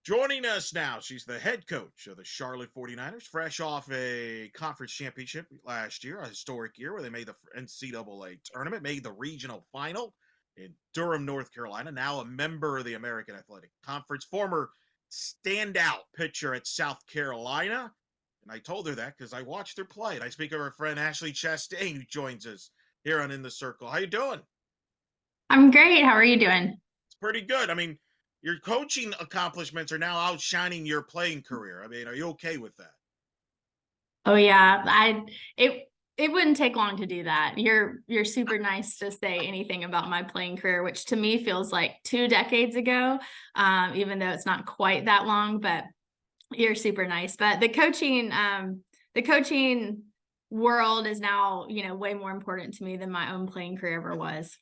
Joining us now, she's the head coach of the Charlotte 49ers, fresh off a conference championship last year, a historic year where they made the NCAA tournament, made the regional final in Durham, North Carolina. Now a member of the American Athletic Conference, former standout pitcher at South Carolina. And I told her that because I watched her play. And I speak of her friend Ashley Chastain, who joins us here on In the Circle. How you doing? I'm great. How are you doing? It's pretty good. I mean, your coaching accomplishments are now outshining your playing career. I mean, are you okay with that? Oh yeah, it wouldn't take long to do that. You're super nice to say anything about my playing career, which to me feels like 2 decades ago, even though it's not quite that long, but you're super nice. But the coaching world is now, way more important to me than my own playing career ever was.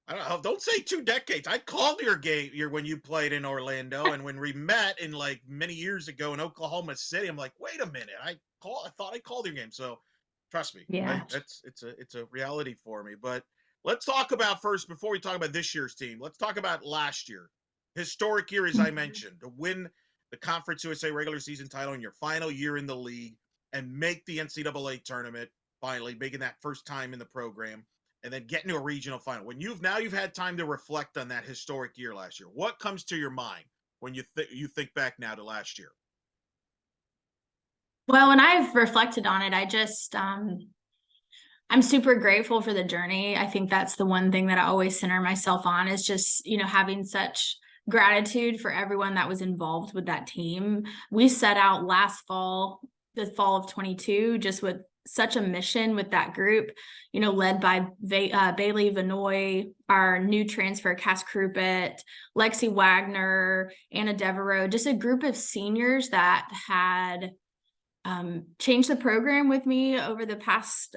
I don't know. Don't say 2 decades. I called your game when you played in Orlando, and when we met in like many years ago in Oklahoma City, I'm like, wait a minute. I thought I called your game. So trust me, Yeah. it's a reality for me. But let's talk about first before we talk about this year's team. Let's talk about last year. Historic year, as I mentioned, to win the Conference USA regular season title in your final year in the league and make the NCAA tournament finally, making that first time in the program and then get into a regional final. When you've had time to reflect on that historic year last year, what comes to your mind when you think back now to last year? Well, when I've reflected on it, I'm super grateful for the journey. I think that's the one thing that I always center myself on is just, having such gratitude for everyone that was involved with that team. We set out last fall, the fall of 22, just with such a mission with that group, led by Bailey Vanoy, our new transfer, Cass Krupet, Lexi Wagner, Anna Devereaux, just a group of seniors that had changed the program with me over the past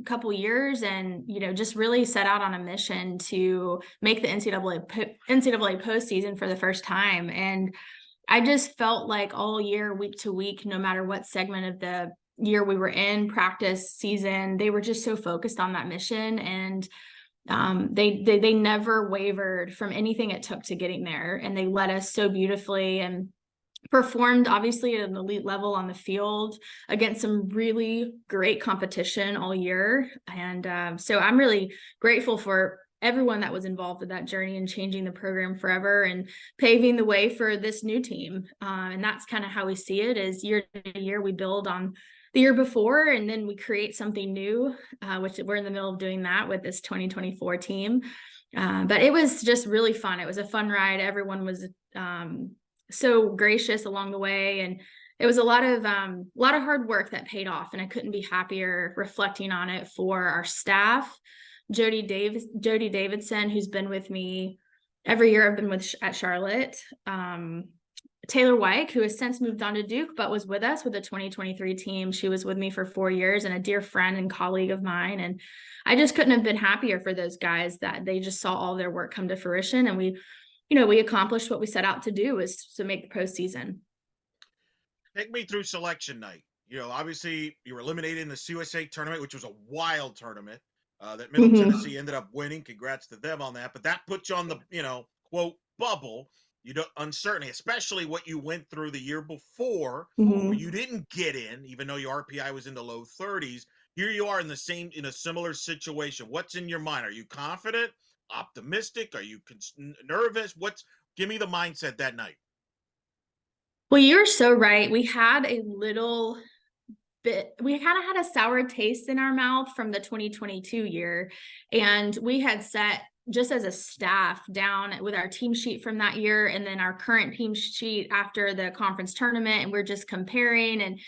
couple years, and just really set out on a mission to make the NCAA postseason for the first time. And I just felt like all year, week to week, no matter what segment of the year we were in, practice, season, they were just so focused on that mission, and they never wavered from anything it took to getting there, and they led us so beautifully and performed obviously at an elite level on the field against some really great competition all year. And so I'm really grateful for everyone that was involved with that journey and changing the program forever and paving the way for this new team. And that's kind of how we see it, is year to year we build on the year before, and then we create something new, which we're in the middle of doing that with this 2024 team. But it was just really fun. It was a fun ride. Everyone was so gracious along the way, and it was a lot of hard work that paid off, and I couldn't be happier reflecting on it for our staff. Jody Davidson, who's been with me every year I've been with at Charlotte. Taylor Wyke, who has since moved on to Duke, but was with us with the 2023 team. She was with me for 4 years and a dear friend and colleague of mine. And I just couldn't have been happier for those guys that they just saw all their work come to fruition. And we accomplished what we set out to do, is to make the postseason. Take me through selection night. Obviously you were eliminated in the CUSA tournament, which was a wild tournament that Middle Tennessee ended up winning. Congrats to them on that. But that puts you on the, quote, bubble. Uncertainty, especially what you went through the year before, where you didn't get in, even though your RPI was in the low 30s. Here you are in a similar situation. What's in your mind? Are you confident, optimistic? Are you nervous? Give me the mindset that night. Well, you're so right. We kind of had a sour taste in our mouth from the 2022 year. And we had set, just as a staff, down with our team sheet from that year and then our current team sheet after the conference tournament. And we're just comparing, and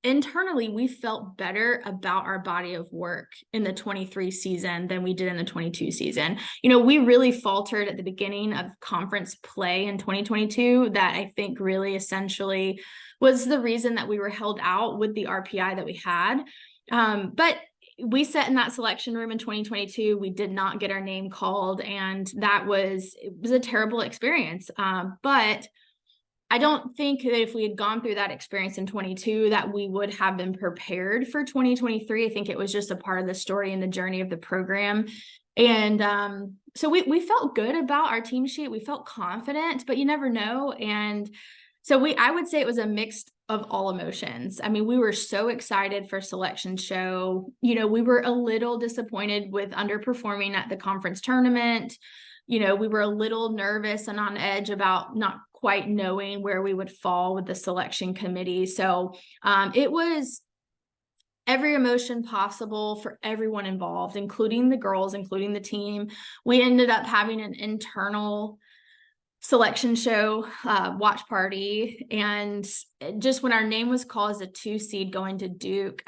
internally, we felt better about our body of work in the 23 season than we did in the 22 season. We really faltered at the beginning of conference play in 2022. That I think really essentially was the reason that we were held out with the RPI that we had. But we sat in that selection room in 2022. We did not get our name called, and it was a terrible experience. But I don't think that if we had gone through that experience in 22, that we would have been prepared for 2023. I think it was just a part of the story and the journey of the program. And so we felt good about our team sheet. We felt confident, but you never know. And so I would say it was a mix of all emotions. I mean, we were so excited for selection show. You know, we were a little disappointed with underperforming at the conference tournament. You know, we were a little nervous and on edge about not quite knowing where we would fall with the selection committee. So it was every emotion possible for everyone involved, including the girls, including the team. We ended up having an internal selection show watch party, and just when our name was called as a 2 seed going to Duke,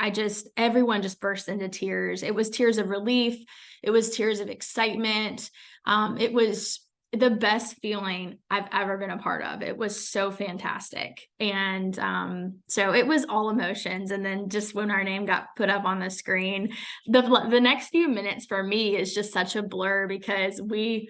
everyone just burst into tears. It was tears of relief. It was tears of excitement. It was the best feeling I've ever been a part of. It was so fantastic. And so it was all emotions. And then just when our name got put up on the screen, the next few minutes for me is just such a blur, because the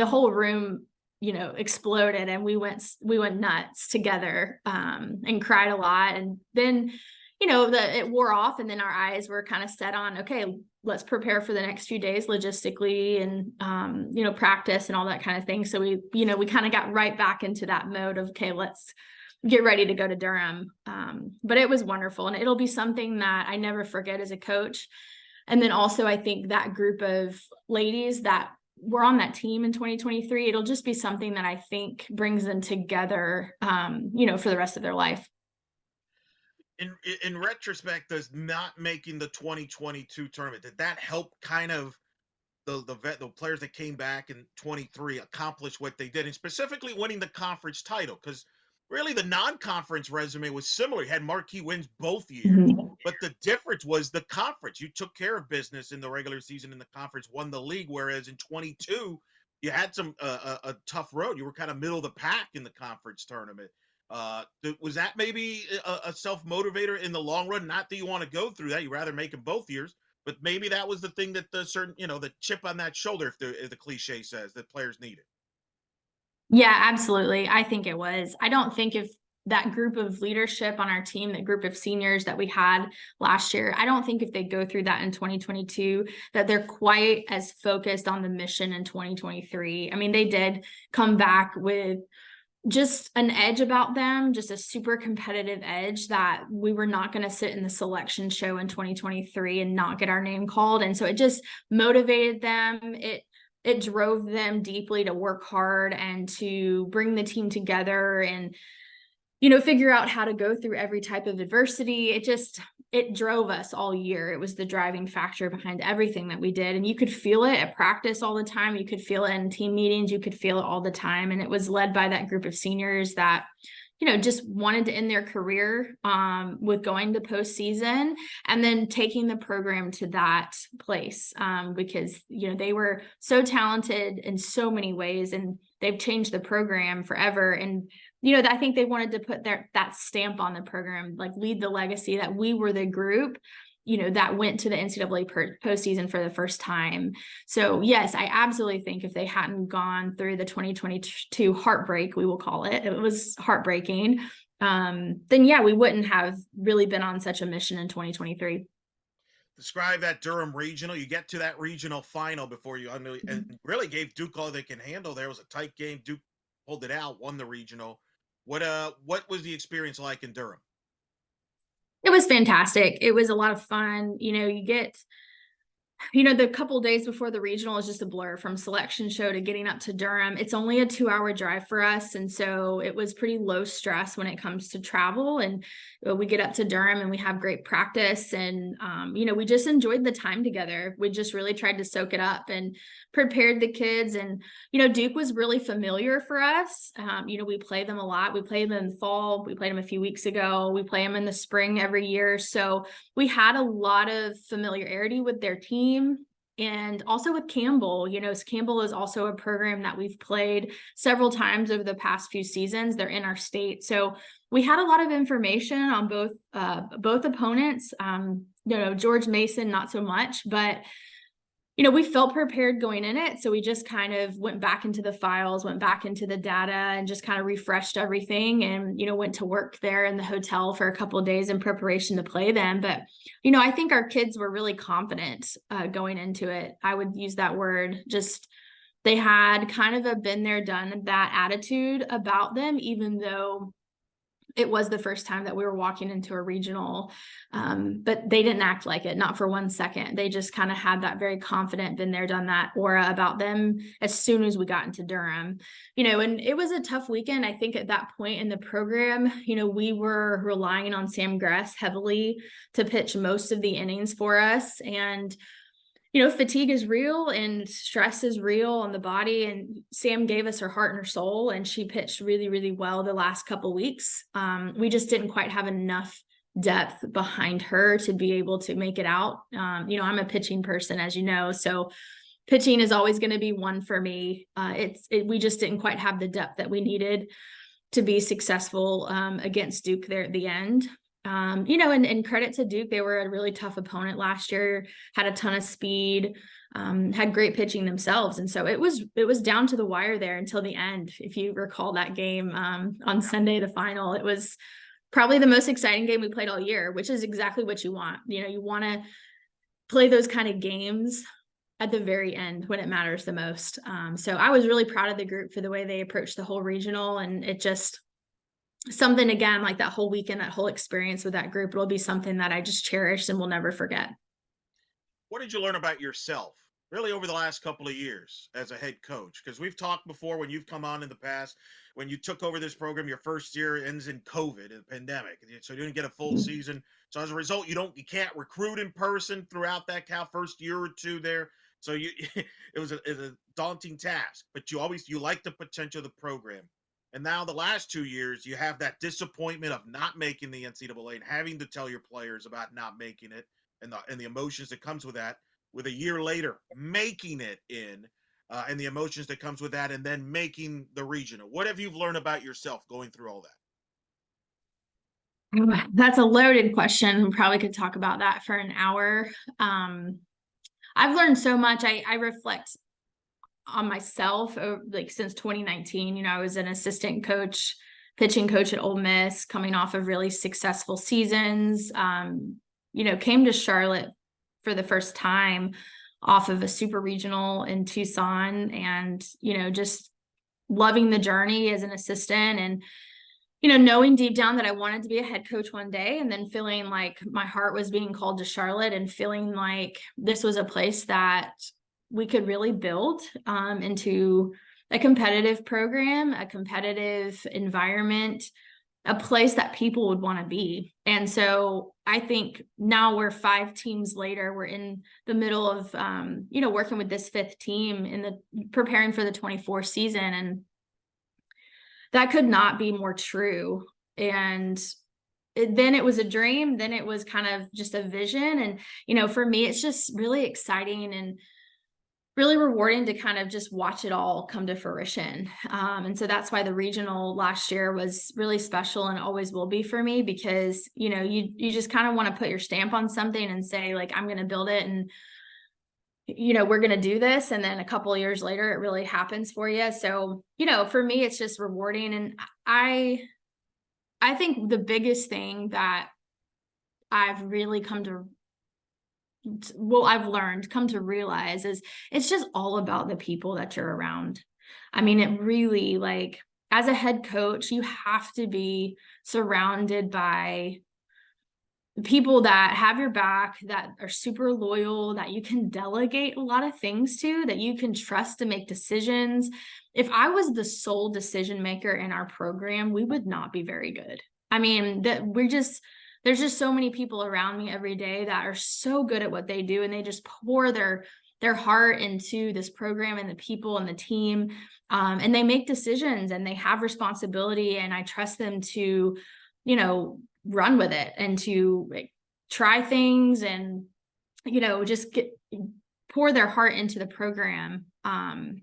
whole room, you know, exploded, and we went nuts together and cried a lot. And then, you know, it wore off, and then our eyes were kind of set on, okay, let's prepare for the next few days logistically and, you know, practice and all that kind of thing. So we kind of got right back into that mode of, okay, let's get ready to go to Durham. But it was wonderful, and it'll be something that I never forget as a coach. And then also, I think that group of ladies that were on that team in 2023, it'll just be something that I think brings them together, you know, for the rest of their life. In retrospect, does not making the 2022 tournament, did that help kind of the players that came back in 23 accomplish what they did, and specifically winning the conference title? Because really the non-conference resume was similar. You had marquee wins both years, but the difference was the conference. You took care of business in the regular season, in the conference, won the league, whereas in 22 you had some a tough road. You were kind of middle of the pack in the conference tournament. Was that maybe a self-motivator in the long run? Not that you want to go through that, you rather make them both years, but maybe that was the thing that the certain, you know, the chip on that shoulder, if the cliche says, that players needed. Yeah, absolutely. I think it was. I don't think if that group of leadership on our team, that group of seniors that we had last year, I don't think if they go through that in 2022, that they're quite as focused on the mission in 2023. I mean, they did come back with just an edge about them, just a super competitive edge, that we were not going to sit in the selection show in 2023 and not get our name called. And so it just motivated them. It drove them deeply to work hard and to bring the team together and, you know, figure out how to go through every type of adversity. It drove us all year. It was the driving factor behind everything that we did. And you could feel it at practice all the time. You could feel it in team meetings. You could feel it all the time. And it was led by that group of seniors that, you know, just wanted to end their career with going to postseason and then taking the program to that place because, you know, they were so talented in so many ways, and they've changed the program forever. And, you know, I think they wanted to put that stamp on the program, like lead the legacy that we were the group, you know, that went to the NCAA postseason for the first time. So yes, I absolutely think if they hadn't gone through the 2022 heartbreak, we will call it, it was heartbreaking, then yeah, we wouldn't have really been on such a mission in 2023. Describe that Durham regional. You get to that regional final before you and really gave Duke all they can handle. There was a tight game. Duke pulled it out, won the regional. What was the experience like in Durham? It was fantastic. It was a lot of fun. You know, the couple days before the regional is just a blur from selection show to getting up to Durham. It's only a 2-hour drive for us. And so it was pretty low stress when it comes to travel. And we get up to Durham and we have great practice. And, you know, we just enjoyed the time together. We just really tried to soak it up and prepared the kids. And, you know, Duke was really familiar for us. You know, we play them a lot. We played them in the fall. We played them a few weeks ago. We play them in the spring every year. So we had a lot of familiarity with their team. And also with Campbell, you know, Campbell is also a program that we've played several times over the past few seasons. They're in our state. So we had a lot of information on both opponents. You know, George Mason, not so much, but we felt prepared going in it. So we just kind of went back into the files, went back into the data, and just kind of refreshed everything, and, went to work there in the hotel for a couple of days in preparation to play them. But, I think our kids were really confident going into it. I would use that word. Just, they had kind of a been there, done that attitude about them, even though it was the first time that we were walking into a regional, but they didn't act like it, not for 1 second. They just kind of had that very confident, been there, done that aura about them as soon as we got into Durham, and it was a tough weekend. I think at that point in the program, we were relying on Sam Gress heavily to pitch most of the innings for us. And fatigue is real and stress is real on the body. And Sam gave us her heart and her soul, and she pitched really, really well the last couple weeks. We just didn't quite have enough depth behind her to be able to make it out. I'm a pitching person, as you know, so pitching is always going to be one for me. We just didn't quite have the depth that we needed to be successful against Duke there at the end. And credit to Duke, they were a really tough opponent last year, had a ton of speed, had great pitching themselves. And so it was down to the wire there until the end. If you recall that game on Sunday, the final, it was probably the most exciting game we played all year, which is exactly what you want. You want to play those kind of games at the very end when it matters the most. So I was really proud of the group for the way they approached the whole regional, and it just something, again, like that whole weekend, that whole experience with that group will be something that I just cherish and will never forget. What did you learn about yourself really over the last couple of years as a head coach? Because we've talked before when you've come on in the past, when you took over this program, your first year ends in COVID and pandemic. So you didn't get a full season. So as a result, you can't recruit in person throughout that first year or two there. So it was a daunting task, but you like the potential of the program. And now the last 2 years, you have that disappointment of not making the NCAA and having to tell your players about not making it, and the emotions that comes with that. With a year later, making it in, and the emotions that comes with that, and then making the regional. What have you learned about yourself going through all that? That's a loaded question. We probably could talk about that for an hour. I've learned so much. I reflect on myself, like since 2019. I was an assistant coach, pitching coach at Ole Miss, coming off of really successful seasons. Came to Charlotte for the first time off of a super regional in Tucson, and just loving the journey as an assistant, and knowing deep down that I wanted to be a head coach one day, and then feeling like my heart was being called to Charlotte, and feeling like this was a place that we could really build into a competitive program, a competitive environment, a place that people would want to be. And so I think now we're 5 teams later, we're in the middle of, working with this 5th team preparing for the 24 season. And that could not be more true. And then it was a dream. Then it was kind of just a vision. And, for me, it's just really exciting and really rewarding to kind of just watch it all come to fruition. And so that's why the regional last year was really special, and always will be for me, because, you just kind of want to put your stamp on something and say, like, I'm going to build it, and, we're going to do this. And then a couple of years later, it really happens for you. So, for me, it's just rewarding. And I think the biggest thing that I've really come to realize is it's just all about the people that you're around. I mean, it really, like, as a head coach, you have to be surrounded by people that have your back, that are super loyal, that you can delegate a lot of things to, that you can trust to make decisions. If I was the sole decision maker in our program, we would not be very good. I mean, there's just so many people around me every day that are so good at what they do, and they just pour their heart into this program and the people and the team. And they make decisions, and they have responsibility, and I trust them to, run with it, and to try things, and, just pour their heart into the program. And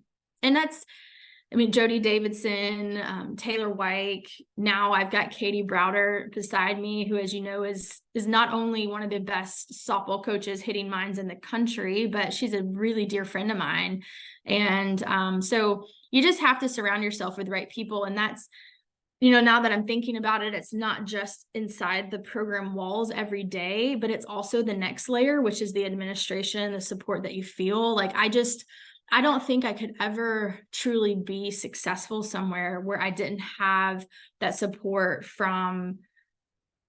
I mean, Jody Davidson, Taylor White. Now I've got Katie Browder beside me, who, as you know, is not only one of the best softball coaches hitting minds in the country, but she's a really dear friend of mine. And so you just have to surround yourself with the right people. And that's, now that I'm thinking about it, it's not just inside the program walls every day, but it's also the next layer, which is the administration, the support that you feel. Like, I don't think I could ever truly be successful somewhere where I didn't have that support from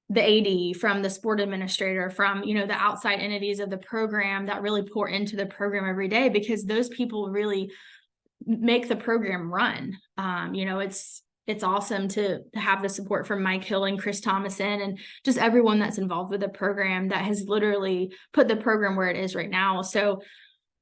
the AD, from the sport administrator, from, the outside entities of the program that really pour into the program every day, because those people really make the program run. It's awesome to have the support from Mike Hill and Chris Thomason and just everyone that's involved with the program that has literally put the program where it is right now. So,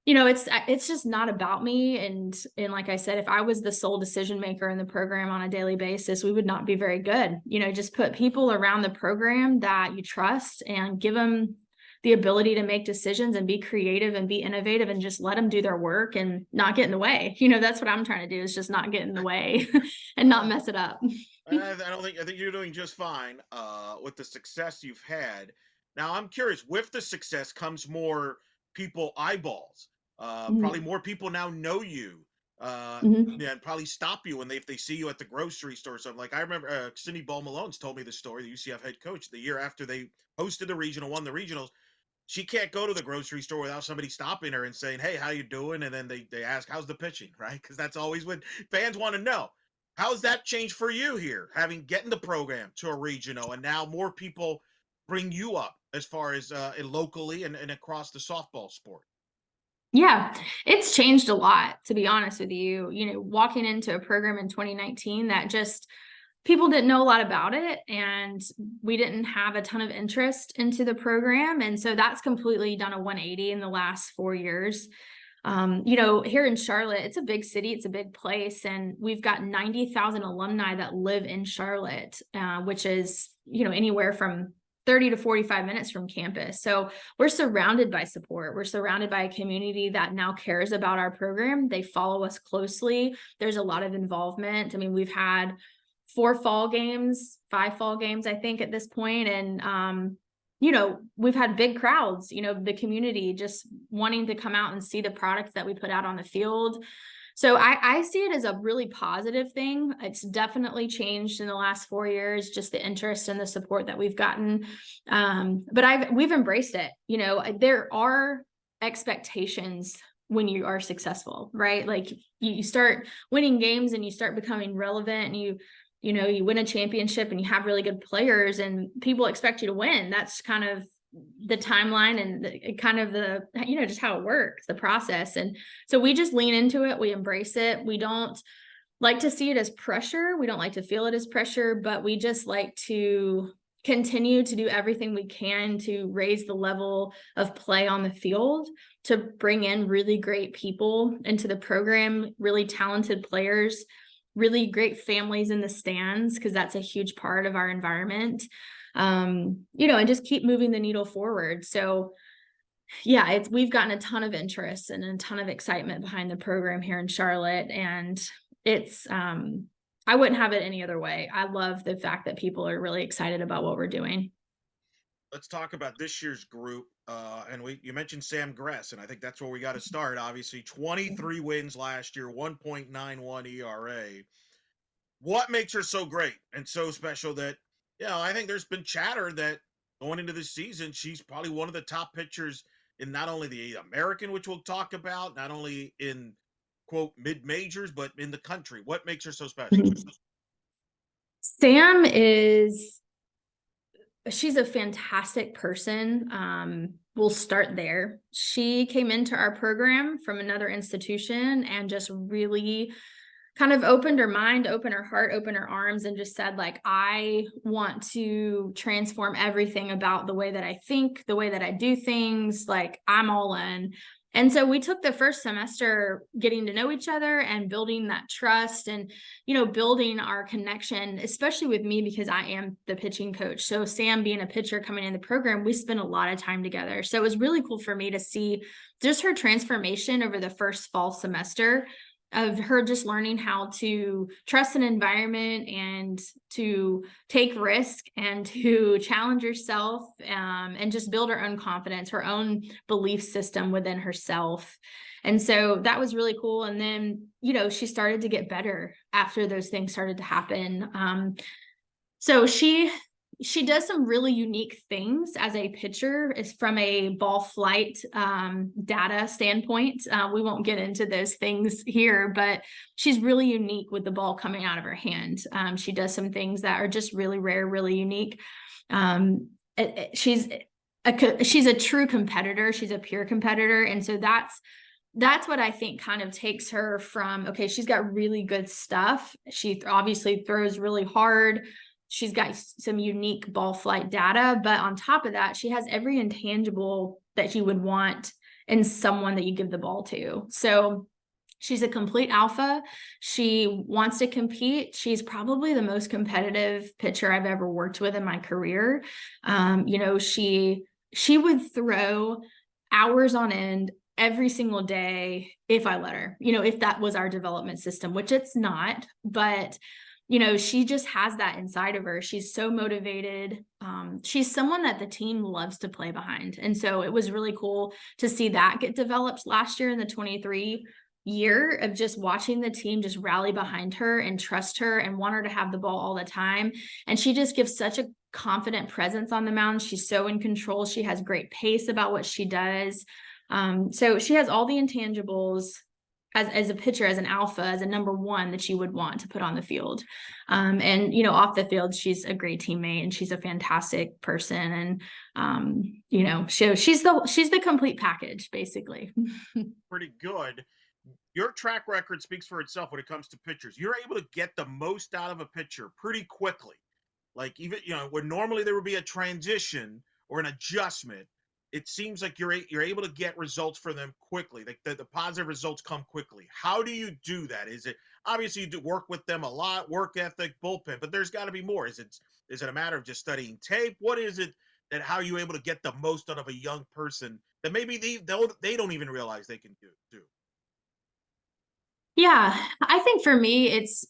it's just not about me. And like I said, if I was the sole decision maker in the program on a daily basis, we would not be very good. Just put people around the program that you trust and give them the ability to make decisions and be creative and be innovative and just let them do their work and not get in the way. That's what I'm trying to do, is just not get in the way and not mess it up. I think you're doing just fine with the success you've had. Now, I'm curious, with the success comes more people eyeballs. Probably more people now know you. And probably stop you when if they see you at the grocery store or something. Like, I remember Cindy Ball Malone's told me the story, the UCF head coach, the year after they hosted the regional, won the regionals. She can't go to the grocery store without somebody stopping her and saying, "Hey, how you doing?" And then they ask, "How's the pitching?" Right? Because that's always what fans want to know. How's that changed for you here, getting the program to a regional, and now more people bring you up as far as locally and across the softball sport? Yeah, it's changed a lot, to be honest with you. Walking into a program in 2019 that just people didn't know a lot about it, and we didn't have a ton of interest into the program. And so that's completely done a 180 in the last 4 years. Here in Charlotte, it's a big city, it's a big place, and we've got 90,000 alumni that live in Charlotte, which is, anywhere from 30 to 45 minutes from campus. So we're surrounded by support. We're surrounded by a community that now cares about our program. They follow us closely. There's a lot of involvement. I mean, we've had 5 fall games, I think, at this point. And, we've had big crowds, the community just wanting to come out and see the product that we put out on the field. So I see it as a really positive thing. It's definitely changed in the last 4 years, just the interest and the support that we've gotten. But we've embraced it. There are expectations when you are successful, right? Like, you start winning games and you start becoming relevant, and you win a championship and you have really good players and people expect you to win. That's kind of the timeline and kind of the, just how it works, the process. And so we just lean into it. We embrace it. We don't like to see it as pressure. We don't like to feel it as pressure, but we just like to continue to do everything we can to raise the level of play on the field, to bring in really great people into the program, really talented players, really great families in the stands, because that's a huge part of our environment. And just keep moving the needle forward. So yeah, we've gotten a ton of interest and a ton of excitement behind the program here in Charlotte. And it's, I wouldn't have it any other way. I love the fact that people are really excited about what we're doing. Let's talk about this year's group. And you mentioned Sam Gress, and I think that's where we got to start. Obviously, 23 wins last year, 1.91 ERA. What makes her so great and so special that, I think there's been chatter that going into this season, she's probably one of the top pitchers in not only the American, which we'll talk about, not only in, quote, mid-majors, but in the country. What makes her so special? Sam she's a fantastic person. We'll start there. She came into our program from another institution and just really kind of opened her mind, opened her heart, opened her arms, and just said, like, I want to transform everything about the way that I think, the way that I do things. Like, I'm all in. And so we took the first semester getting to know each other and building that trust and, building our connection, especially with me, because I am the pitching coach. So Sam being a pitcher coming in the program, we spent a lot of time together. So it was really cool for me to see just her transformation over the first fall semester. of her just learning how to trust an environment and to take risk and to challenge herself, and just build her own confidence, her own belief system within herself. And so that was really cool. And then, she started to get better after those things started to happen. So she does some really unique things as a pitcher, is from a ball flight data standpoint. We won't get into those things here, but she's really unique with the ball coming out of her hand. She does some things that are just really rare, really unique. She's a true competitor. She's a pure competitor. And so that's what I think kind of takes her from, okay, she's got really good stuff. She obviously throws really hard. She's got some unique ball flight data, but on top of that, she has every intangible that you would want in someone that you give the ball to. So she's a complete alpha. She wants to compete. She's probably the most competitive pitcher I've ever worked with in my career. She would throw hours on end every single day if I let her, if that was our development system, which it's not, but she just has that inside of her. She's so motivated. She's someone that the team loves to play behind. And so it was really cool to see that get developed last year in the 23 year, of just watching the team just rally behind her and trust her and want her to have the ball all the time. And she just gives such a confident presence on the mound. She's so in control. She has great pace about what she does. So she has all the intangibles as a pitcher, as an alpha, as a number one that you would want to put on the field. And off the field, she's a great teammate and she's a fantastic person. And, she's the complete package, basically. Pretty good. Your track record speaks for itself when it comes to pitchers. You're able to get the most out of a pitcher pretty quickly. Like, even, when normally there would be a transition or an adjustment, it seems like you're able to get results for them quickly. The positive results come quickly. How do you do that? Is it, obviously you do work with them a lot, work ethic, bullpen, but there's got to be more. Is it a matter of just studying tape? What is it that, how are you able to get the most out of a young person that maybe they don't even realize they can do? Yeah, I think for me, it's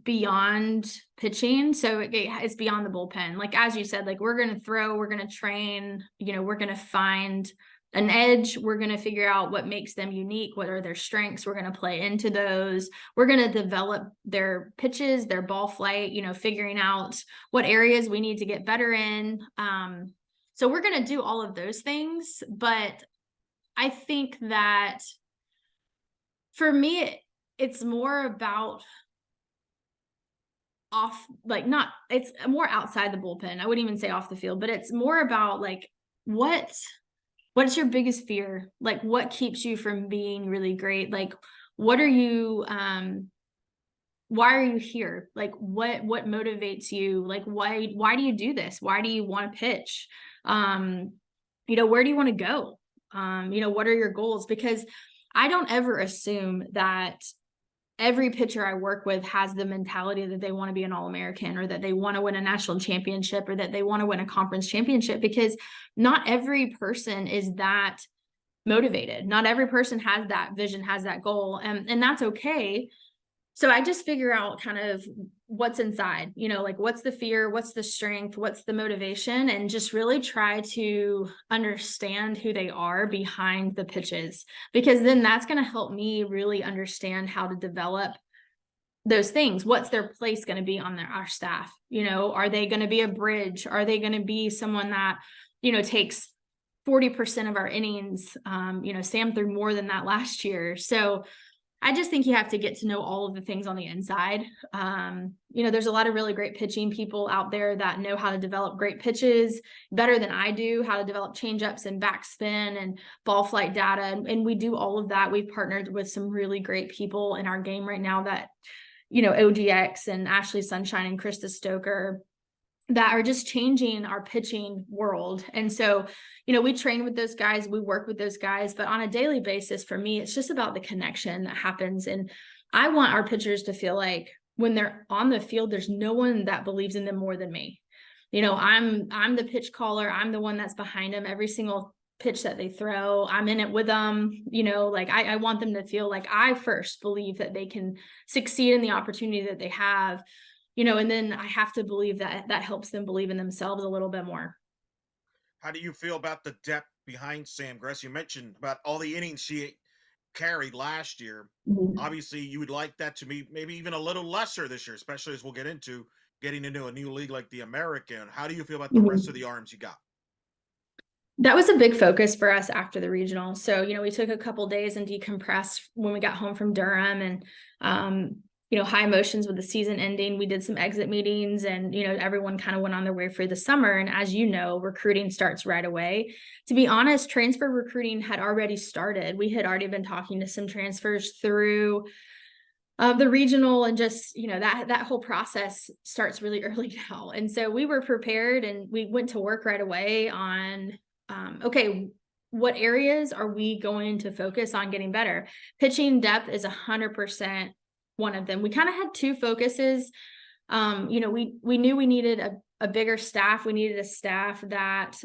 beyond pitching. So it's beyond the bullpen. Like, as you said, like, we're going to throw, we're going to train, we're going to find an edge. We're going to figure out what makes them unique. What are their strengths? We're going to play into those. We're going to develop their pitches, their ball flight, figuring out what areas we need to get better in. So we're going to do all of those things. But I think that for me, it's more about it's more outside the bullpen. I wouldn't even say off the field, but it's more about, like, what's your biggest fear? Like, what keeps you from being really great? Like, what are you, why are you here? Like, what motivates you? Like, why do you do this? Why do you want to pitch? Where do you want to go? What are your goals? Because I don't ever assume that every pitcher I work with has the mentality that they want to be an All-American, or that they want to win a national championship, or that they want to win a conference championship, because not every person is that motivated. Not every person has that vision, has that goal, and that's okay. So I just figure out kind of what's inside, like, what's the fear, what's the strength, what's the motivation, and just really try to understand who they are behind the pitches, because then that's going to help me really understand how to develop those things. What's their place going to be on our staff? Are they going to be a bridge? Are they going to be someone that, takes 40% of our innings? Sam threw more than that last year. So I just think you have to get to know all of the things on the inside. There's a lot of really great pitching people out there that know how to develop great pitches better than I do, how to develop changeups and backspin and ball flight data. And we do all of that. We've partnered with some really great people in our game right now that, OGX and Ashley Sunshine and Krista Stoker, that are just changing our pitching world. And so, we train with those guys, we work with those guys, but on a daily basis, for me, it's just about the connection that happens. And I want our pitchers to feel like when they're on the field, there's no one that believes in them more than me. I'm the pitch caller. I'm the one that's behind them every single pitch that they throw. I'm in it with them, like I want them to feel like I first believe that they can succeed in the opportunity that they have, and then I have to believe that that helps them believe in themselves a little bit more. How do you feel about the depth behind Sam Gress? You mentioned about all the innings she carried last year. Mhm. Obviously, you would like that to be maybe even a little lesser this year, especially as we'll get into getting into a new league like the American. How do you feel about the rest of Mhm. the arms you got? That was a big focus for us after the regional. So, we took a couple days and decompressed when we got home from Durham, and, high emotions with the season ending. We did some exit meetings, and, everyone kind of went on their way for the summer. And as you know, recruiting starts right away. To be honest, transfer recruiting had already started. We had already been talking to some transfers through the regional, and just, that whole process starts really early now. And so we were prepared, and we went to work right away on, okay, what areas are we going to focus on getting better? Pitching depth is 100% one of them. We kind of had two focuses. We knew we needed a bigger staff. We needed a staff that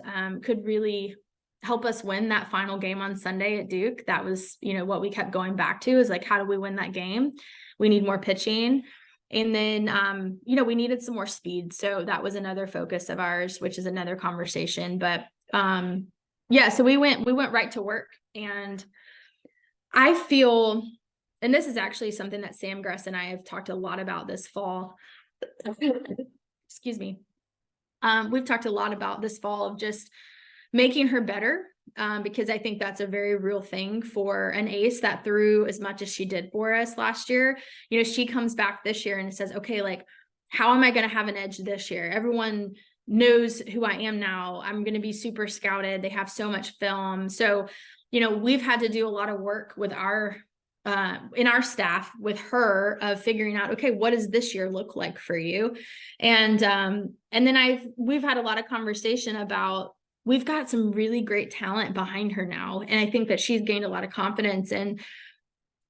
could really help us win that final game on Sunday at Duke. That was, what we kept going back to, is like, how do we win that game? We need more pitching. And then, we needed some more speed. So that was another focus of ours, which is another conversation. But yeah, so we went right to work. And I feel, and this is actually something that Sam Gress and I have talked a lot about this fall. Excuse me. We've talked a lot about this fall of just making her better, because I think that's a very real thing for an ace that threw as much as she did for us last year. She comes back this year and says, okay, like, how am I going to have an edge this year? Everyone knows who I am now. I'm going to be super scouted. They have so much film. So, we've had to do a lot of work with in our staff with her, of figuring out, okay, what does this year look like for you? And then we've had a lot of conversation about, we've got some really great talent behind her now. And I think that she's gained a lot of confidence, and,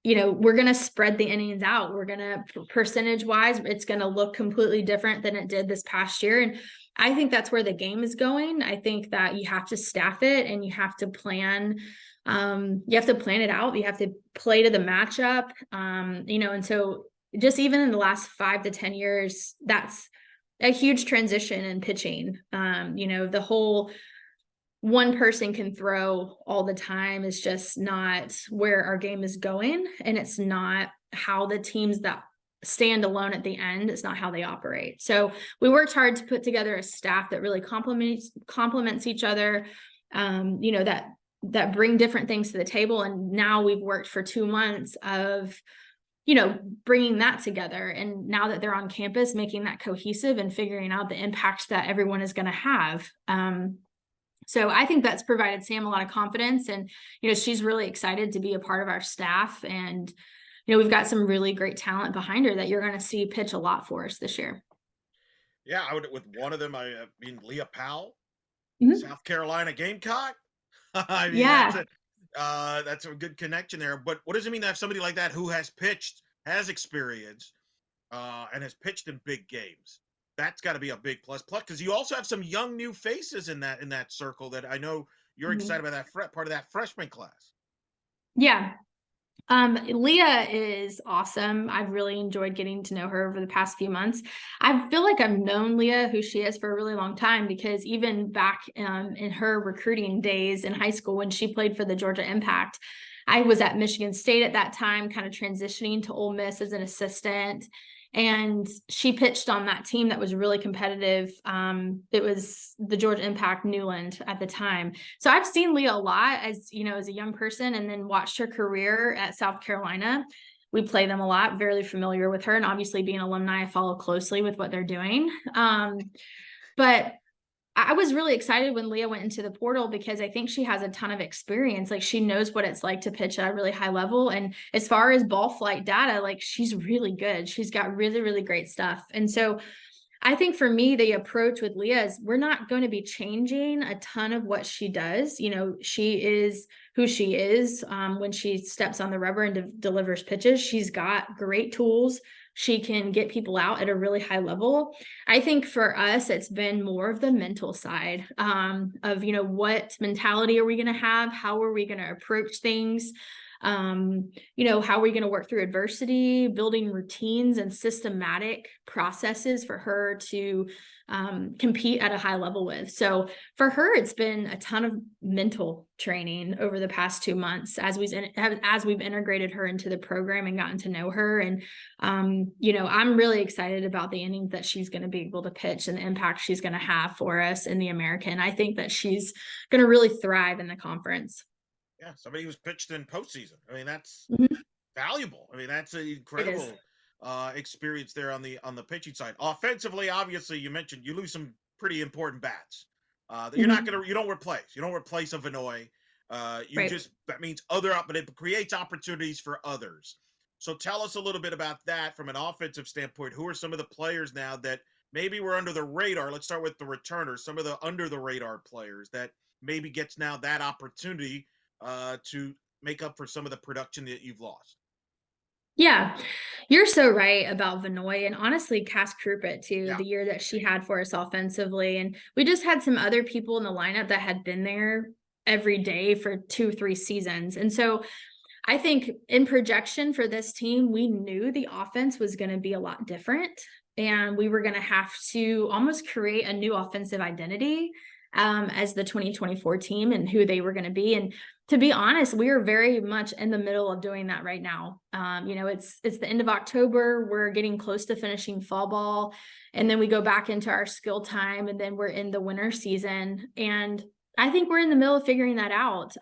we're going to spread the innings out. We're going to, percentage wise, it's going to look completely different than it did this past year. And I think that's where the game is going. I think that you have to staff it, and you have to plan. You have to plan it out. You have to play to the matchup. And so just even in the last 5 to 10 years, that's a huge transition in pitching. The whole one person can throw all the time is just not where our game is going. And it's not how the teams that stand alone at the end, it's not how they operate. So we worked hard to put together a staff that really complements each other, that bring different things to the table. And now we've worked for 2 months of, bringing that together. And now that they're on campus, making that cohesive and figuring out the impact that everyone is going to have. So I think that's provided Sam a lot of confidence, and, she's really excited to be a part of our staff. And, we've got some really great talent behind her that you're going to see pitch a lot for us this year. Yeah, I would, with one of them. I mean, Leah Powell, Mhm. South Carolina Gamecock. I mean, Yeah. that's a good connection there. But what does it mean to have somebody like that who has pitched, has experience, and has pitched in big games? That's got to be a big plus. Plus, because you also have some young new faces in that circle that I know you're excited Mhm. about, that part of that freshman class. Yeah. Leah is awesome. I've really enjoyed getting to know her over the past few months. I feel like I've known Leah, who she is, for a really long time, because even back in her recruiting days in high school, when she played for the Georgia Impact, I was at Michigan State at that time, kind of transitioning to Ole Miss as an assistant. And she pitched on that team that was really competitive. It was the Georgia Impact Newland at the time. So I've seen Leah a lot as a young person, and then watched her career at South Carolina. We play them a lot, very familiar with her. And obviously, being alumni, I follow closely with what they're doing. But I was really excited when Leah went into the portal, because I think she has a ton of experience. Like, she knows what it's like to pitch at a really high level. And as far as ball flight data, like, she's really good. She's got really, really great stuff. And so I think for me, the approach with Leah is we're not going to be changing a ton of what she does. She is who she is when she steps on the rubber and delivers pitches. She's got great tools. She can get people out at a really high level. I think for us, it's been more of the mental side of, what mentality are we going to have? How are we going to approach things? How are we going to work through adversity, building routines and systematic processes for her to compete at a high level with. So for her, it's been a ton of mental training over the past 2 months as we've integrated her into the program and gotten to know her. And, I'm really excited about the innings that she's going to be able to pitch and the impact she's going to have for us in the American. I think that she's going to really thrive in the conference. Yeah, somebody who's pitched in postseason. I mean, that's Mhm. valuable. I mean, that's an incredible experience there on the pitching side. Offensively, obviously, you mentioned you lose some pretty important bats. That you're not Mhm. gonna, you don't replace. You don't replace a Vinoy. Right. That means but it creates opportunities for others. So tell us a little bit about that from an offensive standpoint. Who are some of the players now that maybe were under the radar? Let's start with the returners. Some of the under the radar players that maybe gets now that opportunity to make up for some of the production that you've lost. Yeah, you're so right about Vinoy and honestly Cass Krupit too, Yeah. the year that she had for us offensively. And we just had some other people in the lineup that had been there every day for 2, 3 seasons. And so I think in projection for this team, we knew the offense was going to be a lot different. And we were going to have to almost create a new offensive identity as the 2024 team and who they were going to be. And to be honest, we are very much in the middle of doing that right now. It's the end of October. We're getting close to finishing fall ball. And then we go back into our skill time. And then we're in the winter season. And I think we're in the middle of figuring that out.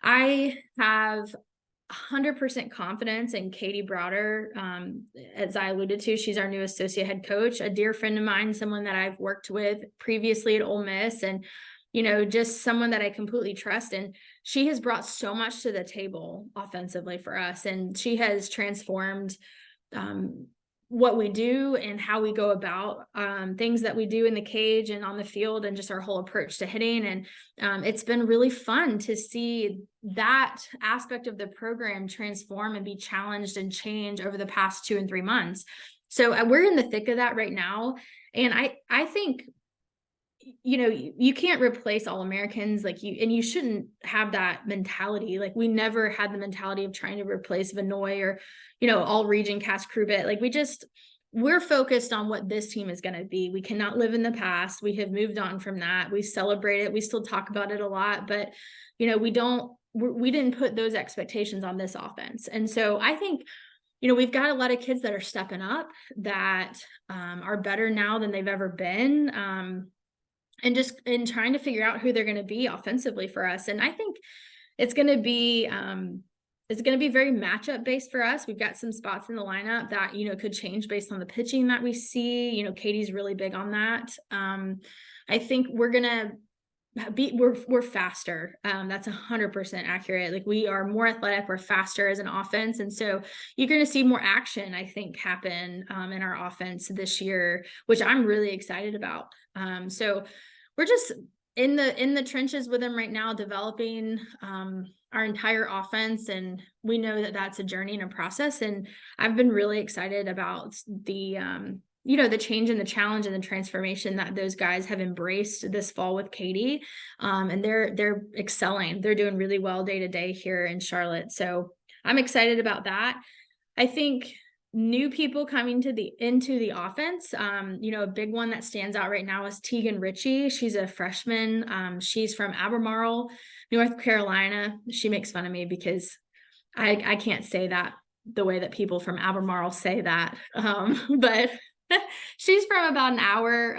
I have 100% confidence in Katie Browder. As I alluded to, she's our new associate head coach, a dear friend of mine, someone that I've worked with previously at Ole Miss, and just someone that I completely trust. And she has brought so much to the table offensively for us, and she has transformed what we do and how we go about things that we do in the cage and on the field, and just our whole approach to hitting. And it's been really fun to see that aspect of the program transform and be challenged and change over the past 2 and 3 months. So we're in the thick of that right now. And I think you can't replace all Americans and you shouldn't have that mentality. Like we never had the mentality of trying to replace Vinoy or, all region Cass Krubit. We're focused on what this team is going to be. We cannot live in the past. We have moved on from that. We celebrate it. We still talk about it a lot, but we didn't put those expectations on this offense. And so I think, we've got a lot of kids that are stepping up that are better now than they've ever been. And just in trying to figure out who they're going to be offensively for us. And I think it's going to be very matchup based for us. We've got some spots in the lineup that, could change based on the pitching that we see. Katie's really big on that. I think we're going to we're faster. That's 100% accurate. Like we are more athletic, we're faster as an offense. And so you're going to see more action, I think, happen in our offense this year, which I'm really excited about. So we're just in the trenches with them right now, developing our entire offense. And we know that that's a journey and a process. And I've been really excited about the change and the challenge and the transformation that those guys have embraced this fall with Katie. And they're excelling. They're doing really well day to day here in Charlotte. So I'm excited about that. I think new people coming into the offense, a big one that stands out right now is Tegan Ritchie. She's a freshman. She's from Albemarle, North Carolina. She makes fun of me because I can't say that the way that people from Albemarle say that. But she's from about an hour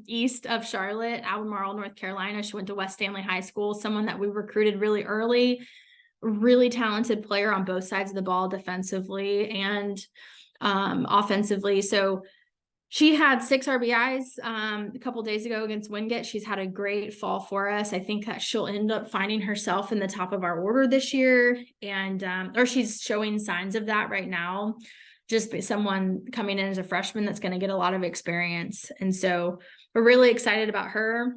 east of Charlotte, Albemarle, North Carolina. She went to West Stanley High School, someone that we recruited really early, really talented player on both sides of the ball, defensively and offensively. So she had 6 RBIs a couple days ago against Wingate. She's had a great fall for us. I think that she'll end up finding herself in the top of our order this year, and or she's showing signs of that right now. just be someone coming in as a freshman that's going to get a lot of experience. And so we're really excited about her.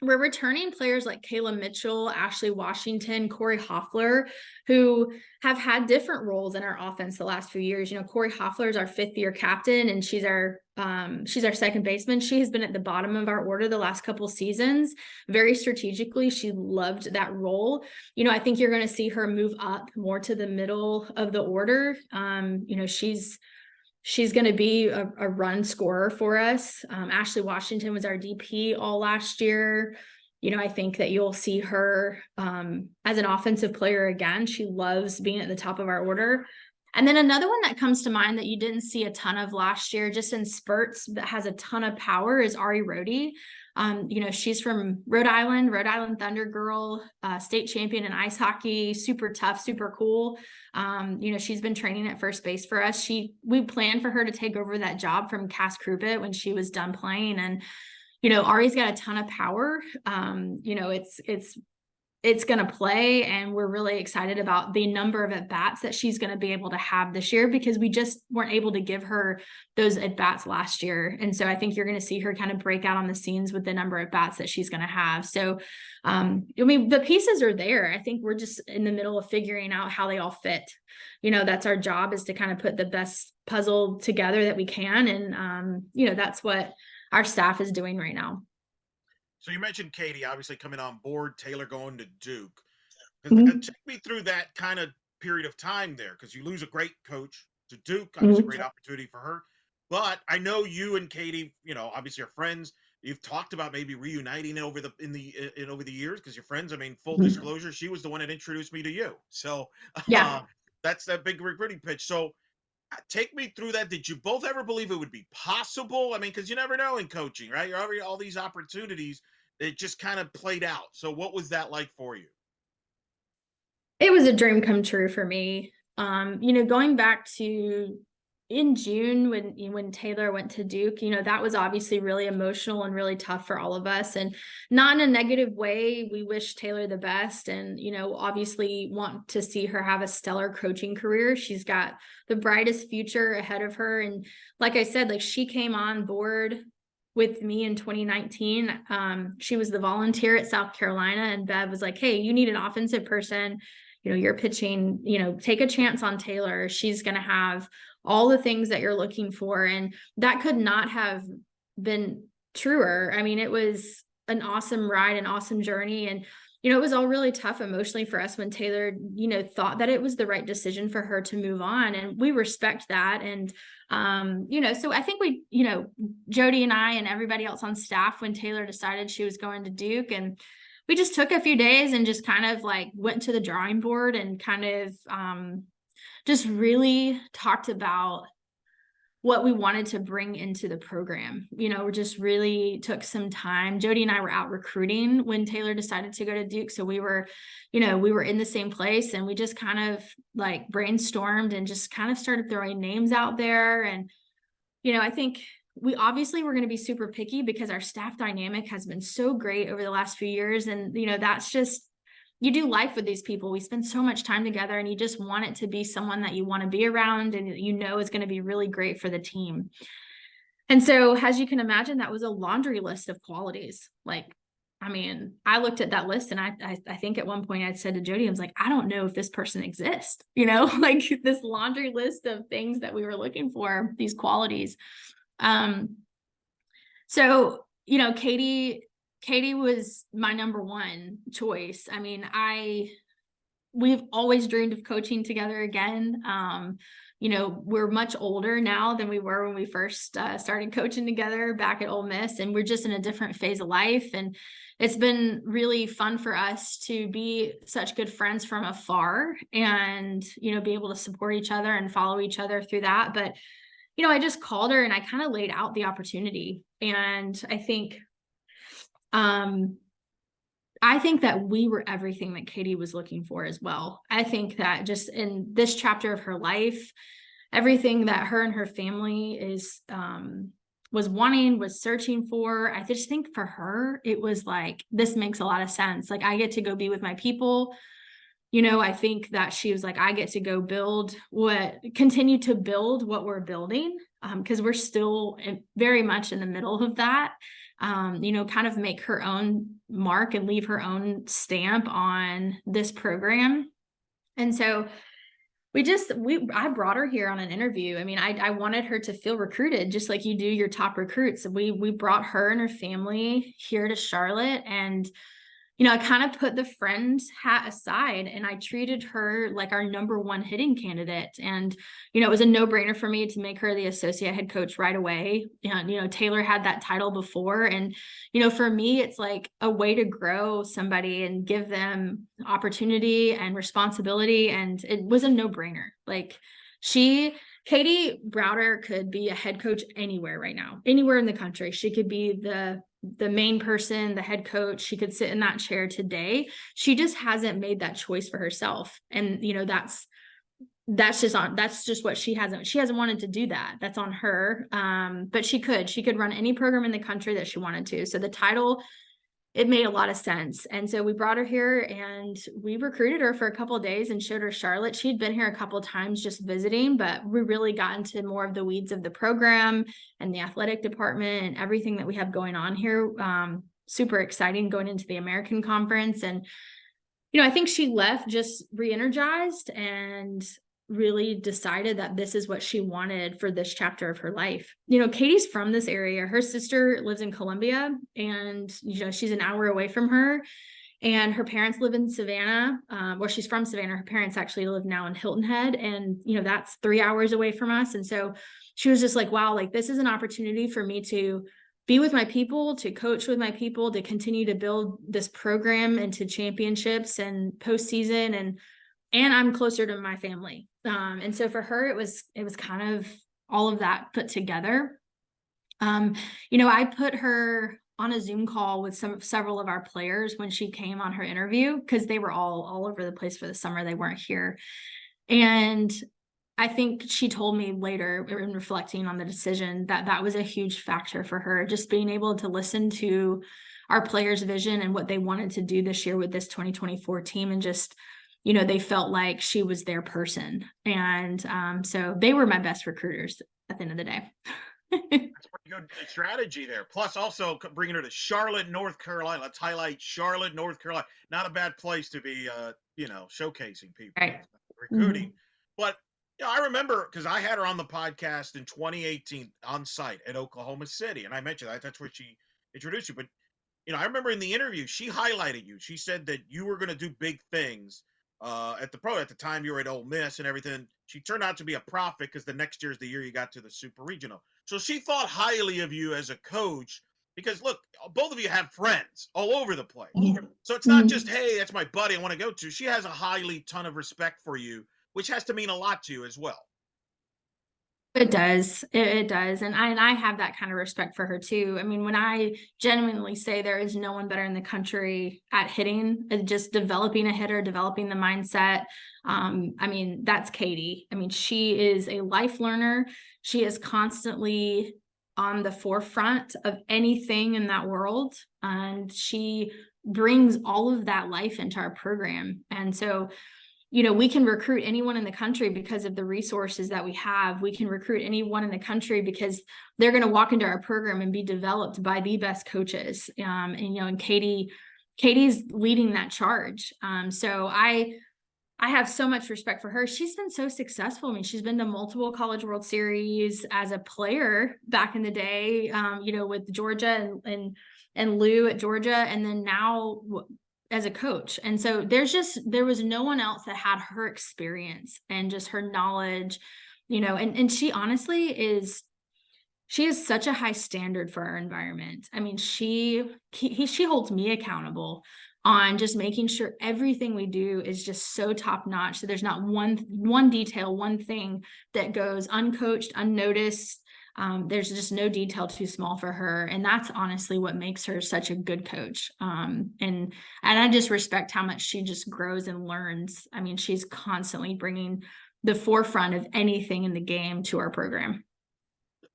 We're returning players like Kayla Mitchell, Ashley Washington, Corey Hoffler, who have had different roles in our offense the last few years. You know, Corey Hoffler is our 5th-year captain, and she's our second baseman. She has been at the bottom of our order the last couple seasons, very strategically. She loved that role. You know, I think you're going to see her move up more to the middle of the order. You know, she's going to be a run scorer for us. Ashley Washington was our DP all last year. You know, I think that you'll see her as an offensive player again. She loves being at the top of our order. And then another one that comes to mind that you didn't see a ton of last year, just in spurts, that has a ton of power, is Ari Rhodey. You know, she's from Rhode Island Thunder girl, state champion in ice hockey, super tough, super cool. You know, she's been training at first base for us. We planned for her to take over that job from Cass Krupit when she was done playing. And, you know, Ari's got a ton of power. You know, it's going to play, and we're really excited about the number of at-bats that she's going to be able to have this year, because we just weren't able to give her those at-bats last year. And so I think you're going to see her kind of break out on the scenes with the number of at-bats that she's going to have. So, I mean, the pieces are there. I think we're just in the middle of figuring out how they all fit. You know, that's our job, is to kind of put the best puzzle together that we can. And, you know, that's what our staff is doing right now. So you mentioned Katie obviously coming on board, Taylor going to Duke. Mm-hmm. Take me through that kind of period of time there, because you lose a great coach to Duke. Obviously, great opportunity for her. But I know you and Katie, you know, obviously are friends. You've talked about maybe reuniting over the years, because you're friends. I mean, full disclosure, she was the one that introduced me to you. So Yeah. that's that big recruiting pitch. So take me through that. Did you both ever believe it would be possible? I mean, because you never know in coaching, right? You're already all these opportunities. It just kind of played out. So what was that like for you? It was a dream come true for me. You know, going back to in June when Taylor went to Duke, you know, that was obviously really emotional and really tough for all of us, and not in a negative way. We wish Taylor the best, and, you know, obviously want to see her have a stellar coaching career. She's got the brightest future ahead of her. And like I said, like, she came on board with me in 2019. She was the volunteer at South Carolina, and Bev was like, hey, you need an offensive person. You know, you're pitching, you know, take a chance on Taylor. She's going to have all the things that you're looking for. And that could not have been truer. I mean, it was an awesome ride, an awesome journey. And, you know, it was all really tough emotionally for us when Taylor, you know, thought that it was the right decision for her to move on. And we respect that. And, you know, so I think we, you know, Jody and I and everybody else on staff, when Taylor decided she was going to Duke, and we just took a few days and just kind of like went to the drawing board and kind of just really talked about what we wanted to bring into the program. You know, we just really took some time. Jody and I were out recruiting when Taylor decided to go to Duke. So we were, you know, we were in the same place, and we just kind of like brainstormed and just kind of started throwing names out there. And, you know, I think we obviously were going to be super picky, because our staff dynamic has been so great over the last few years. And, you know, that's just, you do life with these people. We spend so much time together, and you just want it to be someone that you want to be around and you know is going to be really great for the team. And so, as you can imagine, that was a laundry list of qualities. Like, I mean, I looked at that list, and I think at one point I'd said to Jody, I was like, I don't know if this person exists, you know, like this laundry list of things that we were looking for, these qualities. So, you know, Katie was my number one choice. I mean, we've always dreamed of coaching together again. You know, we're much older now than we were when we first started coaching together back at Ole Miss, and we're just in a different phase of life. And it's been really fun for us to be such good friends from afar, and, you know, be able to support each other and follow each other through that. But, you know, I just called her and I kind of laid out the opportunity. And I think that we were everything that Katie was looking for as well. I think that just in this chapter of her life, everything that her and her family was searching for, I just think for her, it was like, this makes a lot of sense. Like, I get to go be with my people. I think that she was like, I get to go continue to build what we're building, because we're still very much in the middle of that, kind of make her own mark and leave her own stamp on this program. And so I brought her here on an interview. I mean, I wanted her to feel recruited just like you do your top recruits. We brought her and her family here to Charlotte, and I kind of put the friend hat aside and I treated her like our number one hitting candidate. And, it was a no-brainer for me to make her the associate head coach right away. And, Taylor had that title before. And, for me, it's like a way to grow somebody and give them opportunity and responsibility. And it was a no-brainer. Like Katie Browder could be a head coach anywhere right now, anywhere in the country. She could be the main person, the head coach. She could sit in that chair today. She just hasn't made that choice for herself. And, that's just what she hasn't wanted to do that. That's on her. But she could run any program in the country that she wanted to. So the title, it made a lot of sense. And so we brought her here and we recruited her for a couple of days and showed her Charlotte. She'd been here a couple of times just visiting, but we really got into more of the weeds of the program and the athletic department and everything that we have going on here. Super exciting going into the American Conference. And, I think she left just re-energized and really decided that this is what she wanted for this chapter of her life. Katie's from this area. Her sister lives in Columbia, and, she's an hour away from her. And her parents live in Savannah. She's from Savannah. Her parents actually live now in Hilton Head. And, that's 3 hours away from us. And so she was just like, wow, like this is an opportunity for me to be with my people, to coach with my people, to continue to build this program into championships and postseason. And I'm closer to my family. And so for her, it was kind of all of that put together. I put her on a Zoom call with several of our players when she came on her interview, because they were all over the place for the summer. They weren't here. And I think she told me later in reflecting on the decision that was a huge factor for her, just being able to listen to our players' vision and what they wanted to do this year with this 2024 team, and just they felt like she was their person. And so they were my best recruiters at the end of the day. That's pretty good strategy there. Plus also bringing her to Charlotte, North Carolina. Let's highlight Charlotte, North Carolina. Not a bad place to be, showcasing people, right. Recruiting. Mm-hmm. But I remember, because I had her on the podcast in 2018 on site at Oklahoma City. And I mentioned that's where she introduced you. But, I remember in the interview, she highlighted you. She said that you were going to do big things. At the time you were at Ole Miss and everything. She turned out to be a prophet, because the next year is the year you got to the Super Regional. So she thought highly of you as a coach, because look, both of you have friends all over the place. Mm-hmm. So it's not just, hey, that's my buddy I want to go to. She has a ton of respect for you, which has to mean a lot to you as well. It does. It does. And I have that kind of respect for her too. I mean, when I genuinely say there is no one better in the country at hitting, just developing a hitter, developing the mindset. That's Katie. I mean, she is a life learner. She is constantly on the forefront of anything in that world. And she brings all of that life into our program. And so we can recruit anyone in the country because of the resources that we have. We can recruit anyone in the country because they're going to walk into our program and be developed by the best coaches. And Katie's leading that charge. So I have so much respect for her. She's been so successful. I mean, she's been to multiple College World Series as a player back in the day, with Georgia and Lou at Georgia, and then now as a coach. And so there was no one else that had her experience and just her knowledge, and she honestly she is such a high standard for our environment. I mean, she holds me accountable on just making sure everything we do is just so top notch. So there's not one detail, one thing that goes uncoached, unnoticed. There's just no detail too small for her. And that's honestly what makes her such a good coach. And I just respect how much she just grows and learns. I mean, she's constantly bringing the forefront of anything in the game to our program.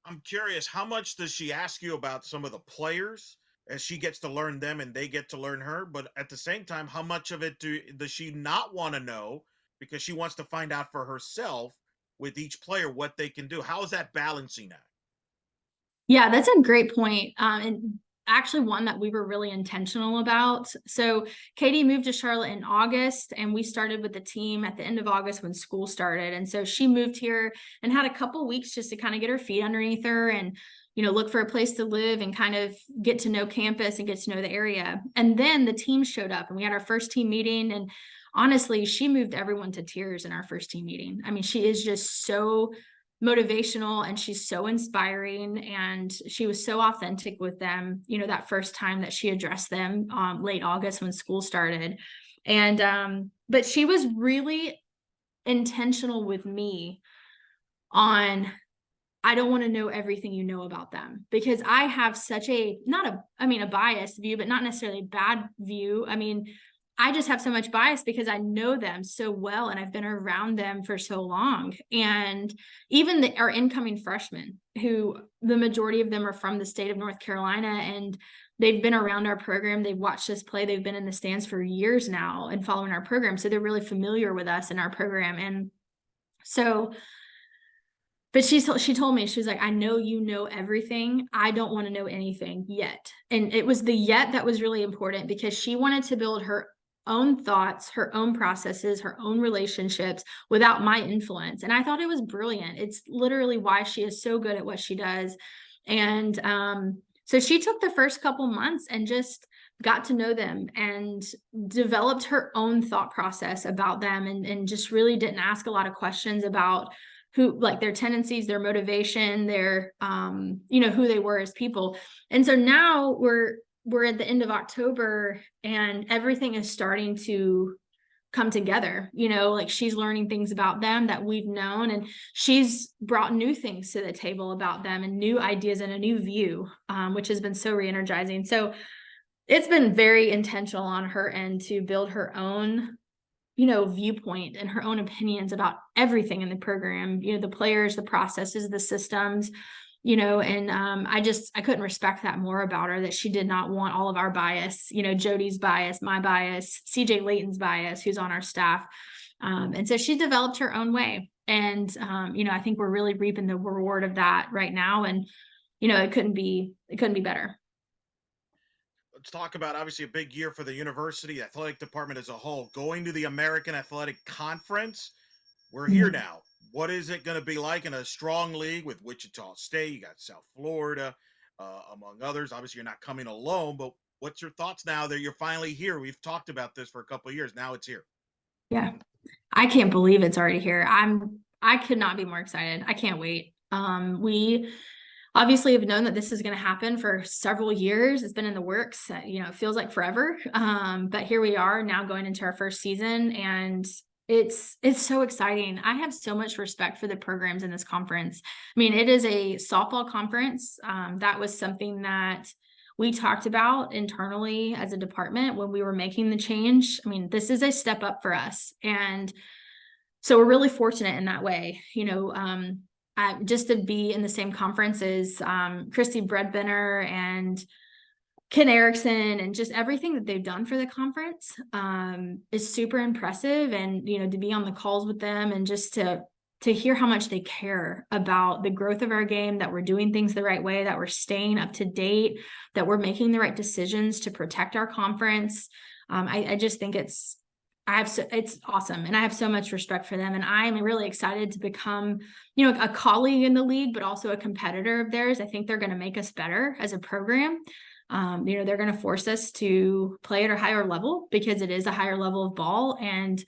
I'm curious, how much does she ask you about some of the players? as she gets to learn them and they get to learn her. But at the same time, how much of it does she not want to know because she wants to find out for herself with each player what they can do? How is that balancing act? Yeah, that's a great point. And actually one that we were really intentional about. So Katie moved to Charlotte in August, and we started with the team at the end of August when school started. And so she moved here and had a couple weeks just to kind of get her feet underneath her and, look for a place to live and kind of get to know campus and get to know the area. And then the team showed up and we had our first team meeting, and honestly, she moved everyone to tears in our first team meeting. I mean, she is just so motivational and she's so inspiring, and she was so authentic with them, that first time that she addressed them, late August when school started. And but she was really intentional with me on, I don't want to know everything you know about them, because I have such a, not a, I mean, a biased view, but not necessarily a bad view. I mean, I just have so much bias because I know them so well and I've been around them for so long. And even our incoming freshmen, who the majority of them are from the state of North Carolina, and they've been around our program. They've watched us play. They've been in the stands for years now and following our program. So they're really familiar with us and our program. And so, but she told me, she was like, I know you know everything. I don't want to know anything yet. And it was the yet that was really important, because she wanted to build her own thoughts, her own processes, her own relationships without my influence. And I thought it was brilliant. It's literally why she is so good at what she does. And so she took the first couple months and just got to know them and developed her own thought process about them, and just really didn't ask a lot of questions about who, like, their tendencies, their motivation, their who they were as people. And so now we're at the end of October and everything is starting to come together. Like, she's learning things about them that we've known, and she's brought new things to the table about them and new ideas and a new view, which has been so re-energizing. So it's been very intentional on her end to build her own viewpoint and her own opinions about everything in the program, the players, the processes, the systems, and I couldn't respect that more about her, that she did not want all of our bias, Jody's bias, my bias, CJ Layton's bias, who's on our staff. And so she developed her own way. And, I think we're really reaping the reward of that right now. And, it couldn't be better. Let's talk about obviously a big year for the university athletic department as a whole, going to the American Athletic Conference. We're here Mhm. now. What is it going to be like in a strong league with Wichita State? You got South Florida, among others. Obviously, you're not coming alone, but what's your thoughts now that you're finally here? We've talked about this for a couple of years. Now it's here. Yeah. I can't believe it's already here. I could not be more excited. I can't wait. We obviously have known that this is going to happen for several years. It's been in the works. It feels like forever. But here we are now going into our first season, and it's so exciting. I have so much respect for the programs in this conference. I mean, it is a softball conference. That was something that we talked about internally as a department when we were making the change. I mean, this is a step up for us. And so we're really fortunate in that way, just to be in the same conference as Christy Breadbinner and Ken Erickson, and just everything that they've done for the conference is super impressive. And, to be on the calls with them and just to hear how much they care about the growth of our game, that we're doing things the right way, that we're staying up to date, that we're making the right decisions to protect our conference. I just think it's awesome. And I have so much respect for them. And I'm really excited to become, a colleague in the league, but also a competitor of theirs. I think they're going to make us better as a program. They're going to force us to play at a higher level, because it is a higher level of ball. And,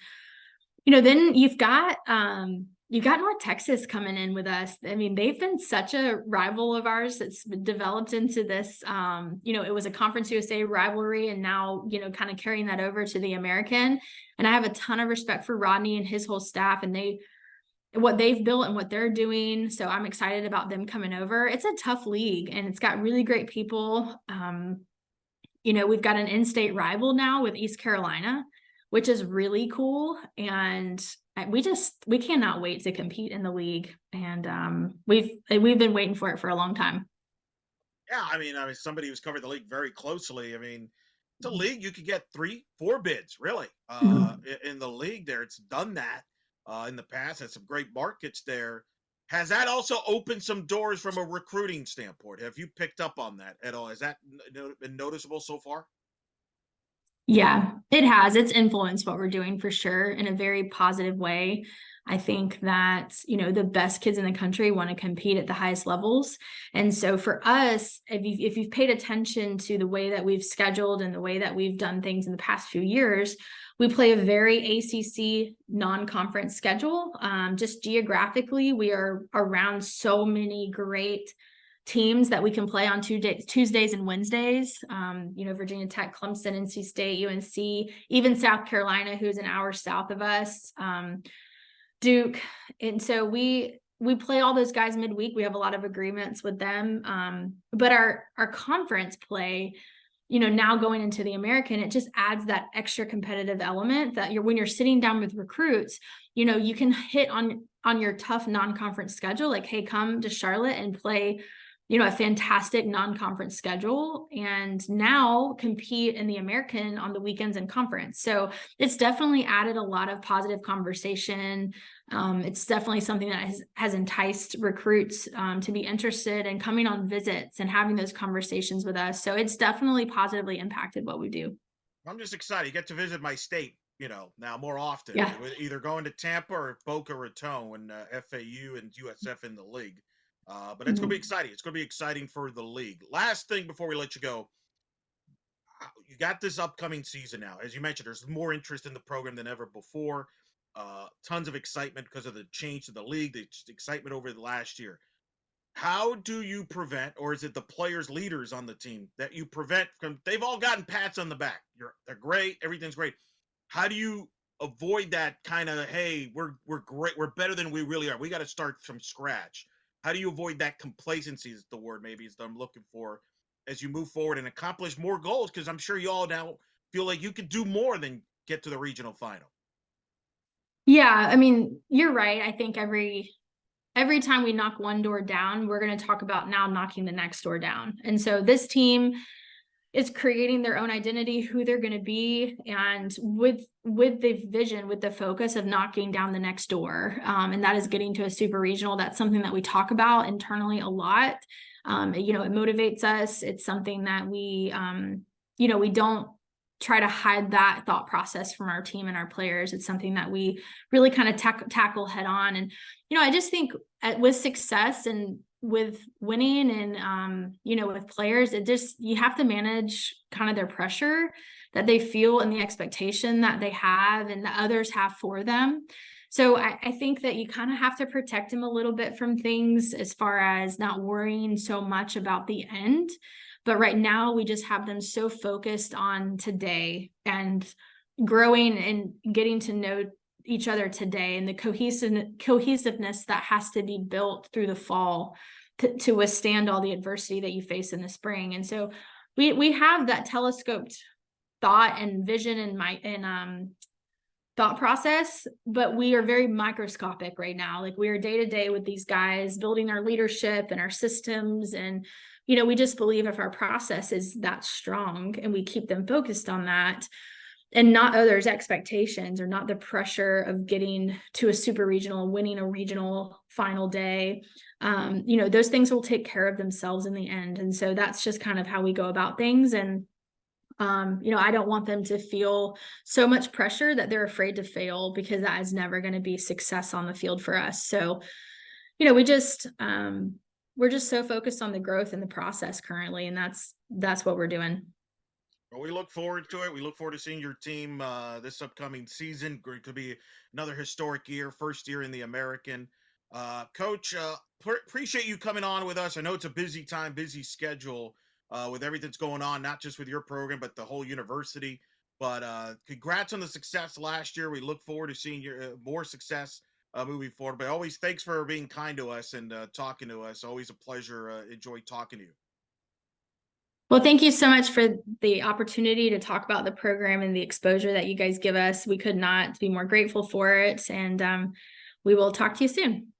then you've got North Texas coming in with us. I mean, they've been such a rival of ours. It's developed into this, it was a Conference USA rivalry, and now, kind of carrying that over to the American. And I have a ton of respect for Rodney and his whole staff, and what they've built and what they're doing. So I'm excited about them coming over. It's a tough league, and it's got really great people. We've got an in-state rival now with East Carolina, which is really cool. And we cannot wait to compete in the league. And we've been waiting for it for a long time. Yeah, I mean, somebody who's covered the league very closely. I mean, it's a league you could get 3, 4 bids really Mhm. in the league. There, it's done that in the past. Had some great markets there. Has that also opened some doors from a recruiting standpoint? Have you picked up on that at all? Has that been noticeable so far? Yeah, it has. It's influenced what we're doing for sure in a very positive way. I think that, the best kids in the country want to compete at the highest levels. And so for us, if you've paid attention to the way that we've scheduled and the way that we've done things in the past few years, we play a very ACC non-conference schedule. Just geographically, we are around so many great teams that we can play on Tuesdays and Wednesdays. Virginia Tech, Clemson, NC State, UNC, even South Carolina, who's an hour south of us, Duke. And so we play all those guys midweek. We have a lot of agreements with them. But our conference play, now going into the American, it just adds that extra competitive element that when you're sitting down with recruits, you can hit on your tough non-conference schedule, like, hey, come to Charlotte and play a fantastic non-conference schedule, and now compete in the American on the weekends and conference. So it's definitely added a lot of positive conversation. It's definitely something that has enticed recruits to be interested in coming on visits and having those conversations with us. So it's definitely positively impacted what we do. I'm just excited. You get to visit my state, now more often, Yeah. with either going to Tampa or Boca Raton when FAU and USF in the league. But it's going to be Mhm. exciting. It's going to be exciting for the league. Last thing before we let you go, you got this upcoming season now. As you mentioned, there's more interest in the program than ever before. Tons of excitement because of the change to the league, the excitement over the last year. How do you prevent, or is it the players, leaders on the team that you prevent from? They've all gotten pats on the back. They're great. Everything's great. How do you avoid that kind of, hey, we're great, we're better than we really are. We got to start from scratch. How do you avoid that complacency? Is the word maybe is that I'm looking for as you move forward and accomplish more goals? Because I'm sure you all now feel like you could do more than get to the regional final. Yeah, I mean, you're right. I think every time we knock one door down, we're going to talk about now knocking the next door down. And so this team is creating their own identity, who they're going to be, and with the vision, with the focus of knocking down the next door, and that is getting to a super regional. That's something that we talk about internally a lot. It motivates us. It's something that we don't try to hide that thought process from our team and our players. It's something that we really kind of tackle head on. And I just think with success and with winning and with players, you have to manage kind of their pressure that they feel and the expectation that they have and that others have for them. So I think that you kind of have to protect them a little bit from things as far as not worrying so much about the end. But right now we just have them so focused on today and growing and getting to know each other today, and the cohesiveness that has to be built through the fall to withstand all the adversity that you face in the spring. And so we have that telescoped thought and vision and thought process, but we are very microscopic right now. Like, we are day to day with these guys, building our leadership and our systems. And we just believe if our process is that strong and we keep them focused on that, and not others' expectations, or not the pressure of getting to a super regional, winning a regional final day, those things will take care of themselves in the end. And so that's just kind of how we go about things. And I don't want them to feel so much pressure that they're afraid to fail, because that is never going to be success on the field for us. So we're just so focused on the growth and the process currently, and that's what we're doing. Well, we look forward to it. We look forward to seeing your team this upcoming season. It could be another historic year, first year in the American. Coach, appreciate you coming on with us. I know it's a busy time, busy schedule with everything that's going on, not just with your program, but the whole university. But congrats on the success last year. We look forward to seeing your more success moving forward. But always, thanks for being kind to us and talking to us. Always a pleasure. Enjoy talking to you. Well, thank you so much for the opportunity to talk about the program and the exposure that you guys give us. We could not be more grateful for it. And we will talk to you soon.